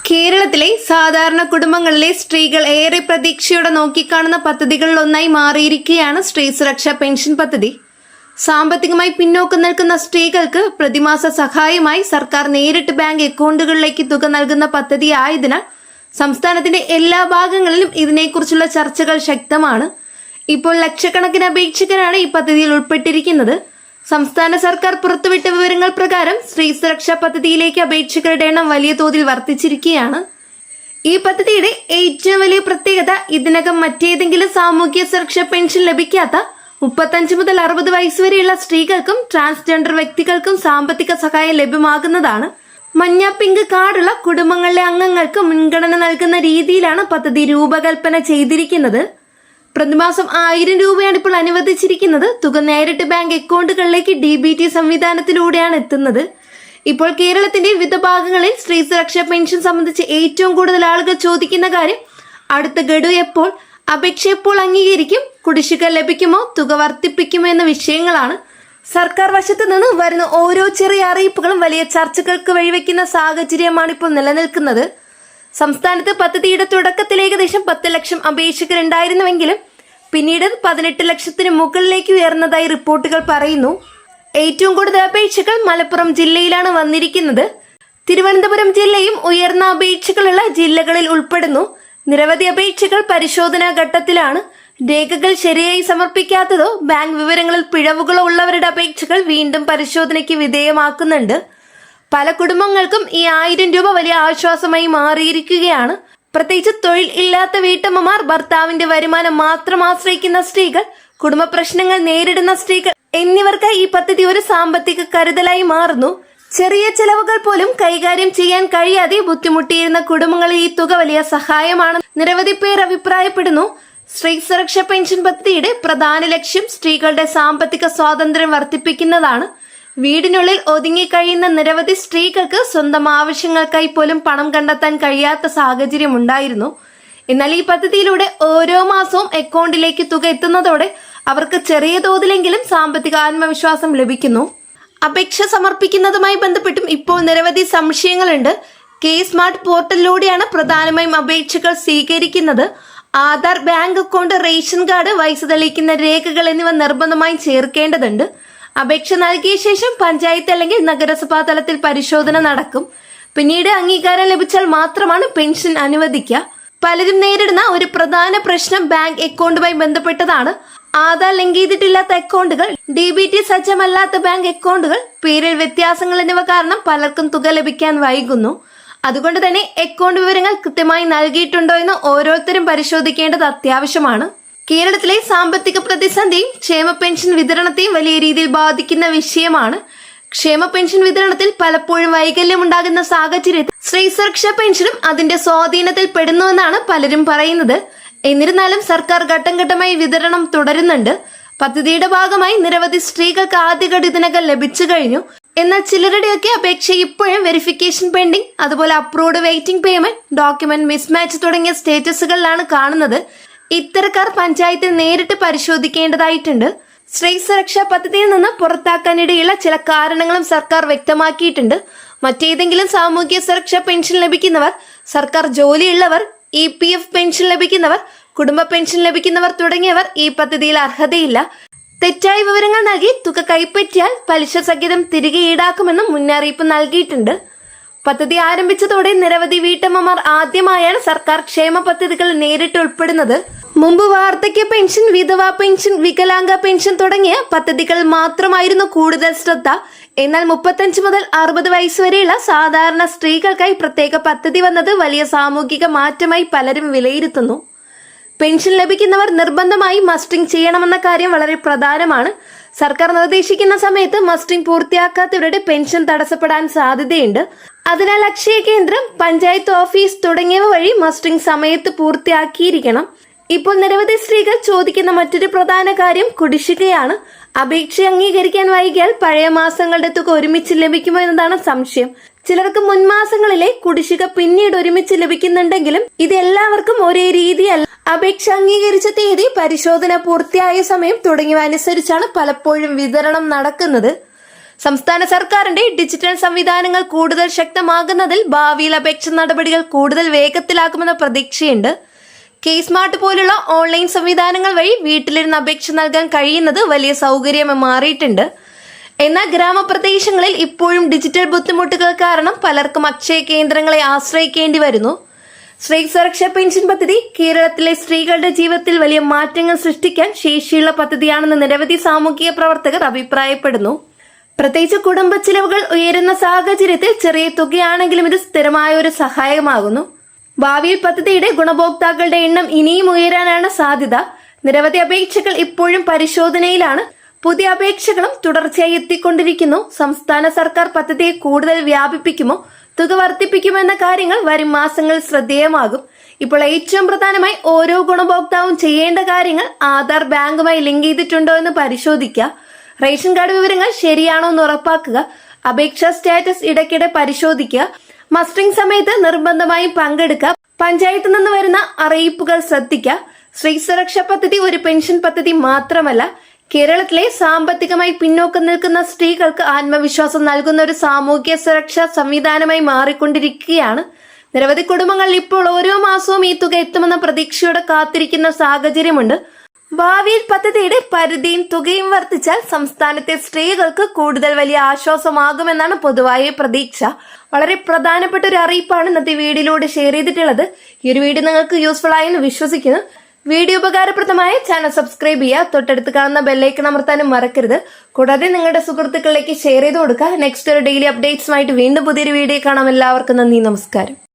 കേരളത്തിലെ സാധാരണ കുടുംബങ്ങളിലെ സ്ത്രീകൾ ഏറെ പ്രതീക്ഷയോടെ നോക്കിക്കാണുന്ന പദ്ധതികളിൽ ഒന്നായി മാറിയിരിക്കുകയാണ് സ്ത്രീ സുരക്ഷാ പെൻഷൻ പദ്ധതി. സാമ്പത്തികമായി പിന്നോക്കം നിൽക്കുന്ന സ്ത്രീകൾക്ക് പ്രതിമാസ സഹായമായി സർക്കാർ നേരിട്ട് ബാങ്ക് അക്കൗണ്ടുകളിലേക്ക് തുക നൽകുന്ന പദ്ധതിയായതിനാൽ സംസ്ഥാനത്തിന്റെ എല്ലാ ഭാഗങ്ങളിലും ഇതിനെക്കുറിച്ചുള്ള ചർച്ചകൾ ശക്തമാണ്. ഇപ്പോൾ ലക്ഷക്കണക്കിന് അപേക്ഷകരാണ് ഈ പദ്ധതിയിൽ ഉൾപ്പെട്ടിരിക്കുന്നത്. സംസ്ഥാന സർക്കാർ പുറത്തുവിട്ട വിവരങ്ങൾ പ്രകാരം സ്ത്രീ സുരക്ഷാ പദ്ധതിയിലേക്ക് അപേക്ഷകരുടെ എണ്ണം വലിയ തോതിൽ വർദ്ധിച്ചിരിക്കുകയാണ്. ഈ പദ്ധതിയുടെ ഏറ്റവും വലിയ പ്രത്യേകത ഇതിനകം മറ്റേതെങ്കിലും സാമൂഹ്യ സുരക്ഷാ പെൻഷൻ ലഭിക്കാത്ത 35 മുതൽ 60 വയസ്സ് വരെയുള്ള സ്ത്രീകൾക്കും ട്രാൻസ്ജെൻഡർ വ്യക്തികൾക്കും സാമ്പത്തിക സഹായം ലഭ്യമാകുന്നതാണ്. മഞ്ഞ പിങ്ക് കാർഡുള്ള കുടുംബങ്ങളിലെ അംഗങ്ങൾക്ക് മുൻഗണന നൽകുന്ന രീതിയിലാണ് പദ്ധതി രൂപകൽപ്പന ചെയ്തിരിക്കുന്നത്. പ്രതിമാസം 1000 രൂപയാണ് ഇപ്പോൾ അനുവദിച്ചിരിക്കുന്നത്. തുക നേരിട്ട് ബാങ്ക് അക്കൗണ്ടുകളിലേക്ക് DBT സംവിധാനത്തിലൂടെയാണ് എത്തുന്നത്. ഇപ്പോൾ കേരളത്തിന്റെ വിവിധ ഭാഗങ്ങളിൽ സ്ത്രീ സുരക്ഷാ പെൻഷൻ സംബന്ധിച്ച് ഏറ്റവും കൂടുതൽ ആളുകൾ ചോദിക്കുന്ന കാര്യം അടുത്ത ഗഡു എപ്പോൾ, അപേക്ഷ എപ്പോൾ അംഗീകരിക്കും, കുടിശ്ശിക ലഭിക്കുമോ, തുക വർദ്ധിപ്പിക്കുമോ എന്ന വിഷയങ്ങളാണ്. സർക്കാർ വശത്ത് നിന്ന് വരുന്ന ഓരോ ചെറിയ അറിയിപ്പുകളും വലിയ ചർച്ചകൾക്ക് വഴിവെക്കുന്ന സാഹചര്യമാണ് ഇപ്പോൾ നിലനിൽക്കുന്നത്. സംസ്ഥാനത്ത് പദ്ധതിയുടെ തുടക്കത്തിൽ ഏകദേശം 10 ലക്ഷം അപേക്ഷകരുണ്ടായിരുന്നുവെങ്കിലും പിന്നീട് 18 ലക്ഷത്തിന് മുകളിലേക്ക് ഉയർന്നതായി റിപ്പോർട്ടുകൾ പറയുന്നു. ഏറ്റവും കൂടുതൽ അപേക്ഷകൾ മലപ്പുറം ജില്ലയിലാണ് വന്നിരിക്കുന്നത്. തിരുവനന്തപുരം ജില്ലയും ഉയർന്ന അപേക്ഷകളുള്ള ജില്ലകളിൽ ഉൾപ്പെടുന്നു. നിരവധി അപേക്ഷകൾ പരിശോധനാ ഘട്ടത്തിലാണ്. രേഖകൾ ശരിയായി സമർപ്പിക്കാത്തതോ ബാങ്ക് വിവരങ്ങളിൽ പിഴവുകളോ ഉള്ളവരുടെ അപേക്ഷകൾ വീണ്ടും പരിശോധനയ്ക്ക് വിധേയമാക്കുന്നുണ്ട്. പല കുടുംബങ്ങൾക്കും ഈ 1000 രൂപ വലിയ ആശ്വാസമായി മാറിയിരിക്കുകയാണ്. പ്രത്യേകിച്ച് തൊഴിൽ ഇല്ലാത്ത വീട്ടമ്മമാർ, ഭർത്താവിന്റെ വരുമാനം മാത്രം ആശ്രയിക്കുന്ന സ്ത്രീകൾ, കുടുംബ പ്രശ്നങ്ങൾ നേരിടുന്ന സ്ത്രീകൾ എന്നിവർക്ക് ഈ പദ്ധതി ഒരു സാമ്പത്തിക കരുതലായി മാറുന്നു. ചെറിയ ചെലവുകൾ പോലും കൈകാര്യം ചെയ്യാൻ കഴിയാതെ ബുദ്ധിമുട്ടിയിരുന്ന കുടുംബങ്ങളിൽ ഈ തുക വലിയ സഹായമാണ്. നിരവധി പേർ അഭിപ്രായപ്പെടുന്നു. സ്ത്രീ സുരക്ഷാ പെൻഷൻ പദ്ധതിയുടെ പ്രധാന ലക്ഷ്യം സ്ത്രീകളുടെ സാമ്പത്തിക സ്വാതന്ത്ര്യം വർദ്ധിപ്പിക്കുന്നതാണ്. വീടിനുള്ളിൽ ഒതുങ്ങിക്കഴിയുന്ന നിരവധി സ്ത്രീകൾക്ക് സ്വന്തം ആവശ്യങ്ങൾക്കായി പോലും പണം കണ്ടെത്താൻ കഴിയാത്ത സാഹചര്യം ഉണ്ടായിരുന്നു. എന്നാൽ ഈ പദ്ധതിയിലൂടെ ഓരോ മാസവും അക്കൗണ്ടിലേക്ക് തുക എത്തുന്നതോടെ അവർക്ക് ചെറിയ തോതിലെങ്കിലും സാമ്പത്തിക ആത്മവിശ്വാസം ലഭിക്കുന്നു. അപേക്ഷ സമർപ്പിക്കുന്നതുമായി ബന്ധപ്പെട്ടും ഇപ്പോൾ നിരവധി സംശയങ്ങളുണ്ട്. സ്മാർട്ട് പോർട്ടലിലൂടെയാണ് പ്രധാനമായും അപേക്ഷകൾ സ്വീകരിക്കുന്നത്. Aadhaar, bank account, ration card, വയസ്സ് തെളിയിക്കുന്ന രേഖകൾ എന്നിവ നിർബന്ധമായും ചേർക്കേണ്ടതുണ്ട്. അപേക്ഷ നൽകിയ ശേഷം പഞ്ചായത്ത് അല്ലെങ്കിൽ നഗരസഭാ തലത്തിൽ പരിശോധന നടക്കും. പിന്നീട് അംഗീകാരം ലഭിച്ചാൽ മാത്രമാണ് പെൻഷൻ അനുവദിക്കുക. പലരും നേരിടുന്ന ഒരു പ്രധാന പ്രശ്നം ബാങ്ക് അക്കൗണ്ടുമായി ബന്ധപ്പെട്ടതാണ്. ആധാർ ലിങ്ക് ചെയ്തിട്ടില്ലാത്ത അക്കൗണ്ടുകൾ, DBT സജ്ജമല്ലാത്ത ബാങ്ക് അക്കൗണ്ടുകൾ, പേരിൽ വ്യത്യാസങ്ങൾ എന്നിവ കാരണം പലർക്കും തുക ലഭിക്കാൻ വൈകുന്നു. അതുകൊണ്ട് തന്നെ അക്കൗണ്ട് വിവരങ്ങൾ കൃത്യമായി നൽകിയിട്ടുണ്ടോ എന്ന് ഓരോരുത്തരും പരിശോധിക്കേണ്ടത് അത്യാവശ്യമാണ്. കേരളത്തിലെ സാമ്പത്തിക പ്രതിസന്ധിയും ക്ഷേമ പെൻഷൻ വിതരണത്തെയും വലിയ രീതിയിൽ ബാധിക്കുന്ന വിഷയമാണ്. ക്ഷേമ പെൻഷൻ വിതരണത്തിൽ പലപ്പോഴും വൈകല്യം ഉണ്ടാകുന്ന സാഹചര്യത്തിൽ സ്ത്രീ സുരക്ഷാ പെൻഷനും അതിന്റെ സ്വാധീനത്തിൽ പെടുന്നുവെന്നാണ് പലരും പറയുന്നത്. എന്നിരുന്നാലും സർക്കാർ ഘട്ടം ഘട്ടമായി വിതരണം തുടരുന്നുണ്ട്. പദ്ധതിയുടെ ഭാഗമായി നിരവധി സ്ത്രീകൾക്ക് ആദ്യഘട്ട ഇതിനകം ലഭിച്ചു കഴിഞ്ഞു. എന്നാൽ ചിലരുടെയൊക്കെ അപേക്ഷ ഇപ്പോഴും വെരിഫിക്കേഷൻ പെൻഡിംഗ്, അതുപോലെ approved waiting payment, document mismatch തുടങ്ങിയ സ്റ്റേറ്റസുകളിലാണ് കാണുന്നത്. ഇത്തരക്കാർ പഞ്ചായത്തിൽ നേരിട്ട് പരിശോധിക്കേണ്ടതായിട്ടുണ്ട്. സ്ത്രീ സുരക്ഷാ പദ്ധതിയിൽ നിന്ന് പുറത്താക്കാനിടയുള്ള ചില കാരണങ്ങളും സർക്കാർ വ്യക്തമാക്കിയിട്ടുണ്ട്. മറ്റേതെങ്കിലും സാമൂഹ്യ സുരക്ഷാ പെൻഷൻ ലഭിക്കുന്നവർ, സർക്കാർ ജോലിയുള്ളവർ, EPF പെൻഷൻ ലഭിക്കുന്നവർ, കുടുംബ പെൻഷൻ ലഭിക്കുന്നവർ തുടങ്ങിയവർ ഈ പദ്ധതിയിൽ അർഹതയില്ല. തെറ്റായ വിവരങ്ങൾ നൽകി തുക കൈപ്പറ്റിയാൽ പലിശ സഹിതം തിരികെ ഈടാക്കുമെന്നും മുന്നറിയിപ്പ് നൽകിയിട്ടുണ്ട്. പദ്ധതി ആരംഭിച്ചതോടെ നിരവധി വീട്ടമ്മമാർ ആദ്യമായാണ് സർക്കാർ ക്ഷേമ പദ്ധതികൾ നേരിട്ട് ഉൾപ്പെടുന്നത്. മുമ്പ് വാർദ്ധക്യ പെൻഷൻ, വിധവാ പെൻഷൻ, വികലാംഗ പെൻഷൻ തുടങ്ങിയ പദ്ധതികൾ മാത്രമായിരുന്നു കൂടുതൽ ശ്രദ്ധ. എന്നാൽ 35 മുതൽ 60 വയസ്സ് വരെയുള്ള സാധാരണ സ്ത്രീകൾക്കായി പ്രത്യേക പദ്ധതി വന്നത് വലിയ സാമൂഹിക മാറ്റമായി പലരും വിലയിരുത്തുന്നു. പെൻഷൻ ലഭിക്കുന്നവർ നിർബന്ധമായി മസ്റ്റിംഗ് ചെയ്യണമെന്ന കാര്യം വളരെ പ്രധാനമാണ്. സർക്കാർ നിർദ്ദേശിക്കുന്ന സമയത്ത് മസ്റ്റിംഗ് പൂർത്തിയാക്കാത്തവരുടെ പെൻഷൻ തടസ്സപ്പെടാൻ സാധ്യതയുണ്ട്. അതിനാൽ അക്ഷയ കേന്ദ്രം, പഞ്ചായത്ത് ഓഫീസ് തുടങ്ങിയവ വഴി മസ്റ്റിംഗ് സമയത്ത് പൂർത്തിയാക്കിയിരിക്കണം. ഇപ്പോൾ നിരവധി സ്ത്രീകൾ ചോദിക്കുന്ന മറ്റൊരു പ്രധാന കാര്യം കുടിശ്ശികയാണ്. അപേക്ഷ അംഗീകരിക്കാൻ വൈകിയാൽ പഴയ മാസങ്ങളുടെ തുക ഒരുമിച്ച് ലഭിക്കുമോ എന്നതാണ് സംശയം. ചിലർക്ക് മുൻമാസങ്ങളിലെ കുടിശ്ശിക പിന്നീട് ഒരുമിച്ച് ലഭിക്കുന്നുണ്ടെങ്കിലും ഇത് എല്ലാവർക്കും ഒരേ രീതിയല്ല. അപേക്ഷ അംഗീകരിച്ച തീയതി, പരിശോധന പൂർത്തിയായ സമയം തുടങ്ങിയവ അനുസരിച്ചാണ് പലപ്പോഴും വിതരണം നടക്കുന്നത്. സംസ്ഥാന സർക്കാരിന്റെ ഡിജിറ്റൽ സംവിധാനങ്ങൾ കൂടുതൽ ശക്തമാകുന്നതിൽ ഭാവിയിൽ അപേക്ഷ നടപടികൾ കൂടുതൽ വേഗത്തിലാക്കുമെന്ന പ്രതീക്ഷയുണ്ട്. കെ-സ്മാർട്ട് പോലുള്ള ഓൺലൈൻ സംവിധാനങ്ങൾ വഴി വീട്ടിലിരുന്ന് അപേക്ഷ നൽകാൻ കഴിയുന്നത് വലിയ സൗകര്യമായി മാറിയിട്ടുണ്ട്. എന്നാൽ ഗ്രാമപ്രദേശങ്ങളിൽ ഇപ്പോഴും ഡിജിറ്റൽ ബുദ്ധിമുട്ടുകൾ കാരണം പലർക്കും അക്ഷയ കേന്ദ്രങ്ങളെ ആശ്രയിക്കേണ്ടി വരുന്നു. സ്ത്രീ സുരക്ഷാ പെൻഷൻ പദ്ധതി കേരളത്തിലെ സ്ത്രീകളുടെ ജീവിതത്തിൽ വലിയ മാറ്റങ്ങൾ സൃഷ്ടിക്കാൻ ശേഷിയുള്ള പദ്ധതിയാണെന്ന് നിരവധി സാമൂഹിക പ്രവർത്തകർ അഭിപ്രായപ്പെടുന്നു. പ്രത്യേകിച്ച് കുടുംബ ചിലവുകൾ ഉയരുന്ന സാഹചര്യത്തിൽ ചെറിയ തുകയാണെങ്കിലും ഇത് സ്ഥിരമായ ഒരു സഹായമാകുന്നു. ഭാവിയിൽ പദ്ധതിയുടെ ഗുണഭോക്താക്കളുടെ എണ്ണം ഇനിയും ഉയരാനാണ് സാധ്യത. നിരവധി അപേക്ഷകൾ ഇപ്പോഴും പരിശോധനയിലാണ്. പുതിയ അപേക്ഷകളും തുടർച്ചയായി എത്തിക്കൊണ്ടിരിക്കുന്നു. സംസ്ഥാന സർക്കാർ പദ്ധതിയെ കൂടുതൽ വ്യാപിപ്പിക്കുമോ, തുക വർദ്ധിപ്പിക്കുമോ എന്ന കാര്യങ്ങൾ വരും മാസങ്ങളിൽ ശ്രദ്ധേയമാകും. ഇപ്പോൾ ഏറ്റവും പ്രധാനമായി ഓരോ ഗുണഭോക്താവും ചെയ്യേണ്ട കാര്യങ്ങൾ ആധാർ ബാങ്കുമായി ലിങ്ക് ചെയ്തിട്ടുണ്ടോ എന്ന് പരിശോധിക്കുക. റേഷൻ കാർഡ് വിവരങ്ങൾ ശരിയാണോ എന്ന് ഉറപ്പാക്കുക. അപേക്ഷാ സ്റ്റാറ്റസ് ഇടയ്ക്കിടെ പരിശോധിക്കുക. മസ്റ്ററിംഗ് സമയത്ത് നിർബന്ധമായും പങ്കെടുക്കുക. പഞ്ചായത്തിൽ നിന്ന് വരുന്ന അറിയിപ്പുകൾ ശ്രദ്ധിക്കുക. സ്ത്രീ സുരക്ഷാ പദ്ധതി ഒരു പെൻഷൻ പദ്ധതി മാത്രമല്ല, കേരളത്തിലെ സാമ്പത്തികമായി പിന്നോക്കം നിൽക്കുന്ന സ്ത്രീകൾക്ക് ആത്മവിശ്വാസം നൽകുന്ന ഒരു സാമൂഹ്യ സുരക്ഷാ സംവിധാനമായി മാറിക്കൊണ്ടിരിക്കുകയാണ്. നിരവധി കുടുംബങ്ങളിൽ ഇപ്പോൾ ഓരോ മാസവും ഈ തുക എത്തുമെന്ന പ്രതീക്ഷയോടെ കാത്തിരിക്കുന്ന സാഹചര്യമുണ്ട്. ഭാവിയിൽ പദ്ധതിയുടെ പരിധിയും തുകയും വർദ്ധിച്ചാൽ സംസ്ഥാനത്തെ സ്ത്രീകൾക്ക് കൂടുതൽ വലിയ ആശ്വാസമാകുമെന്നാണ് പൊതുവായ പ്രതീക്ഷ. വളരെ പ്രധാനപ്പെട്ട ഒരു അറിയിപ്പാണ് ഇന്നത്തെ വീഡിയോയിലൂടെ ഷെയർ ചെയ്തിട്ടുള്ളത്. ഈ ഒരു വീഡിയോ നിങ്ങൾക്ക് യൂസ്ഫുൾ ആയെന്ന് വിശ്വസിക്കുന്നു. വീഡിയോ ഉപകാരപ്രദമായ ചാനൽ സബ്സ്ക്രൈബ് ചെയ്യുക. തൊട്ടടുത്ത് കാണുന്ന ബെല്ലൈക്കൺ അമർത്താനും മറക്കരുത്. കൂടാതെ നിങ്ങളുടെ സുഹൃത്തുക്കളിലേക്ക് ഷെയർ ചെയ്ത് കൊടുക്കുക. നെക്സ്റ്റ് ഒരു ഡെയിലി അപ്ഡേറ്റ്സുമായിട്ട് വീണ്ടും പുതിയൊരു വീഡിയോ കാണാം. എല്ലാവർക്കും നന്ദി, നമസ്കാരം.